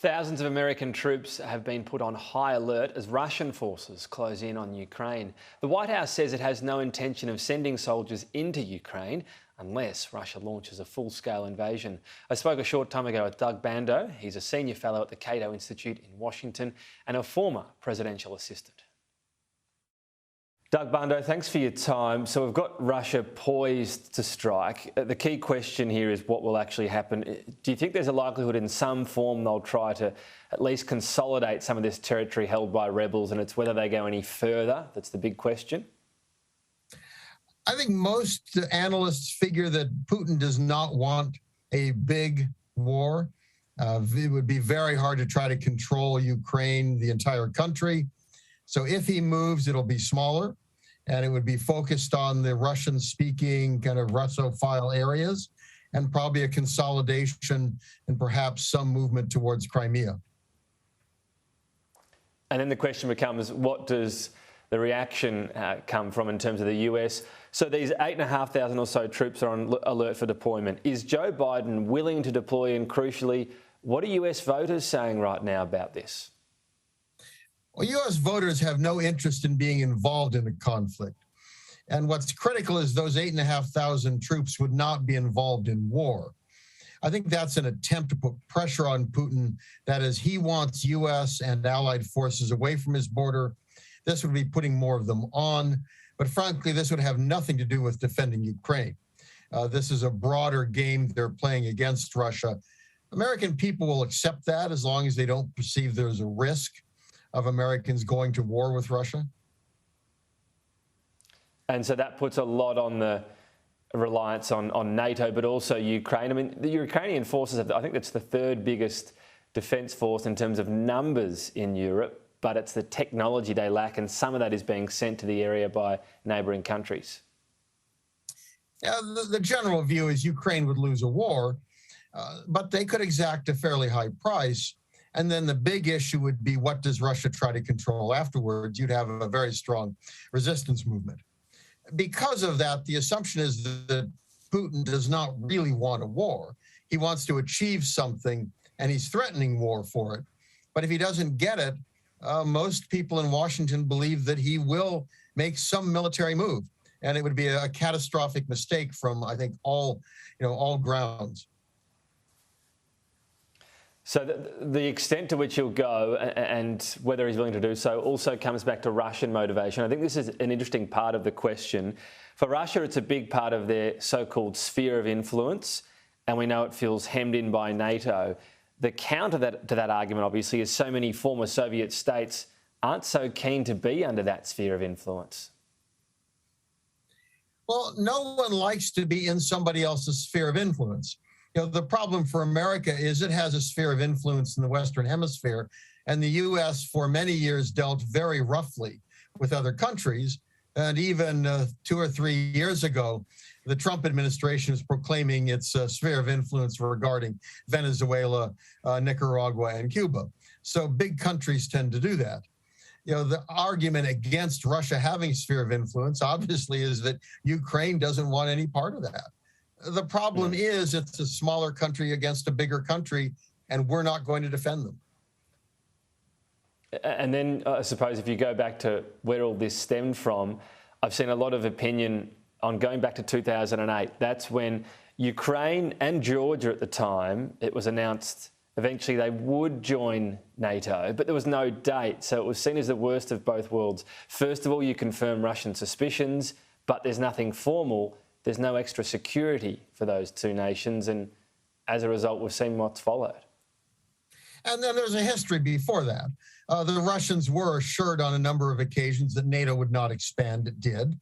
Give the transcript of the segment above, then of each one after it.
Thousands of American troops have been put on high alert as Russian forces close in on Ukraine. The White House says it has no intention of sending soldiers into Ukraine unless Russia launches a full-scale invasion. I spoke a short time ago with Doug Bandow. He's a senior fellow at the Cato Institute in Washington and a former presidential assistant. Doug Bandow, thanks for your time. So we've got Russia poised to strike. The key question here is what will actually happen. Do you think there's a likelihood in some form they'll try to at least consolidate some of this territory held by rebels, and it's whether they go any further that's the big question? I think most analysts figure that Putin does not want a big war. It would be very hard to try to control Ukraine, the entire country. So if he moves, it'll be smaller, and it would be focused on the Russian-speaking kind of Russophile areas, and probably a consolidation and perhaps some movement towards Crimea. And then the question becomes, what does the reaction come from in terms of the US? So these 8,500 or so troops are on alert for deployment. Is Joe Biden willing to deploy? And crucially, what are US voters saying right now about this? Well, U.S. voters have no interest in being involved in a conflict. And what's critical is those 8,500 troops would not be involved in war. I think that's an attempt to put pressure on Putin. That is, he wants U.S. and allied forces away from his border. This would be putting more of them on. But frankly, this would have nothing to do with defending Ukraine. This is a broader game they're playing against Russia. American people will accept that as long as they don't perceive there's a risk of Americans going to war with Russia. And so that puts a lot on the reliance on NATO, but also Ukraine. I mean, the Ukrainian forces have, I think that's the third biggest defence force in terms of numbers in Europe, but it's the technology they lack, and some of that is being sent to the area by neighbouring countries. Yeah, the general view is Ukraine would lose a war, but they could exact a fairly high price. And then the big issue would be, what does Russia try to control afterwards? You'd have a very strong resistance movement. Because of that, the assumption is that Putin does not really want a war. He wants to achieve something, and he's threatening war for it. But if he doesn't get it, most people in Washington believe that he will make some military move. And it would be a catastrophic mistake from, I think, all grounds. So the extent to which he'll go and whether he's willing to do so also comes back to Russian motivation. I think this is an interesting part of the question. For Russia, it's a big part of their so-called sphere of influence, and we know it feels hemmed in by NATO. The counter to that argument, obviously, is so many former Soviet states aren't so keen to be under that sphere of influence. Well, no one likes to be in somebody else's sphere of influence. The problem for America is it has a sphere of influence in the Western Hemisphere, and the U.S. for many years dealt very roughly with other countries. And even 2 or 3 years ago, the Trump administration is proclaiming its sphere of influence regarding Venezuela, Nicaragua, and Cuba. So big countries tend to do that. The argument against Russia having a sphere of influence, obviously, is that Ukraine doesn't want any part of that. The problem is it's a smaller country against a bigger country, and we're not going to defend them. And then I suppose if you go back to where all this stemmed from, I've seen a lot of opinion on going back to 2008. That's when Ukraine and Georgia at the time, it was announced eventually they would join NATO, but there was no date. So it was seen as the worst of both worlds. First of all, you confirm Russian suspicions, but there's nothing formal. There's no extra security for those two nations, and as a result, we've seen what's followed. And then there's a history before that. The Russians were assured on a number of occasions that NATO would not expand. It did.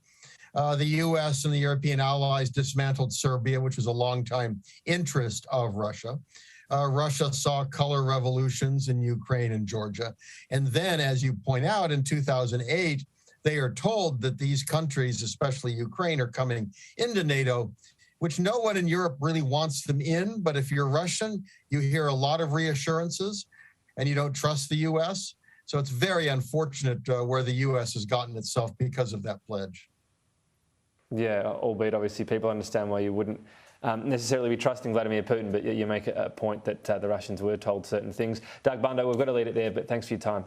The U.S. and the European allies dismantled Serbia, which was a longtime interest of Russia. Russia saw color revolutions in Ukraine and Georgia. And then, as you point out, in 2008, they are told that these countries, especially Ukraine, are coming into NATO, which no one in Europe really wants them in. But if you're Russian, you hear a lot of reassurances and you don't trust the U.S. So it's very unfortunate where the U.S. has gotten itself because of that pledge. Yeah, albeit obviously people understand why you wouldn't necessarily be trusting Vladimir Putin, but you make a point that the Russians were told certain things. Doug Bandow, we've got to leave it there, but thanks for your time.